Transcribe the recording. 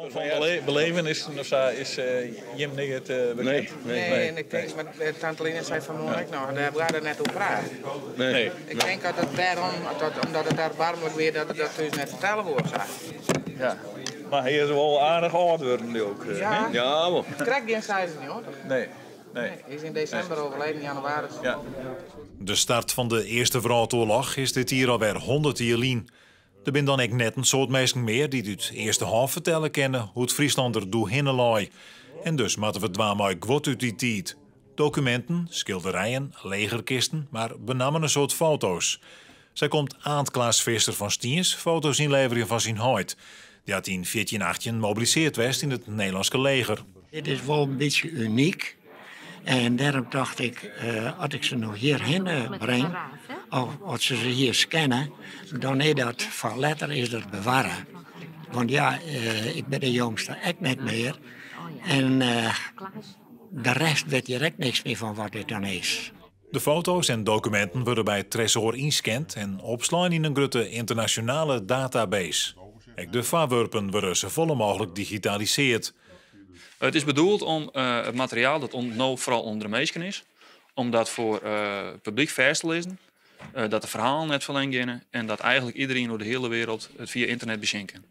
Van belevenissen of zo is Jim niet het bekend? Nee, en ik denk dat Tante Lina zei vanmorgen nog, daar hebben we net over praten. Nee. Ik denk dat het daarom, omdat het erbarmelijk weer, dat het dat dus net vertellen wordt. Ja. Maar hij is wel aardig oud worden nu ook. Ja, Ja, maar. het krijgt geen cijfer niet hoor. Nee. Hij is in december overleden, januari. Ja. De start van de Eerste Wereldoorlog is dit hier alweer 100 jaar geleden. Er zijn dan ook net een soort mensen meer die uit eerste half vertellen kennen hoe het Friesland er doorheen laai. En dus moeten we het maar gwot uit die tijd. Documenten, schilderijen, legerkisten, maar benamen een soort foto's. Zij komt Aant Klaas Visser van Stiens foto's inleveren van zijn huid. Die had in 1418 mobiliseerd werd in het Nederlandse leger. Dit is wel een beetje uniek. En daarom dacht ik, als ik ze nog hierheen breng, of als ze hier scannen, dan is dat van letter is dat bewaren. Want ja, ik ben de jongste, echt niet meer. En de rest weet je direct niks meer van wat dit dan is. De foto's en documenten worden bij het Tresor inscand en opslaan in een grote internationale database. Ook de voorwerpen worden zo volle mogelijk digitaliseerd. Het is bedoeld om het materiaal dat nou vooral onder de meesten is, om dat voor het publiek vers te lezen, dat de verhalen net verlengen en dat eigenlijk iedereen door de hele wereld het via internet bezinken.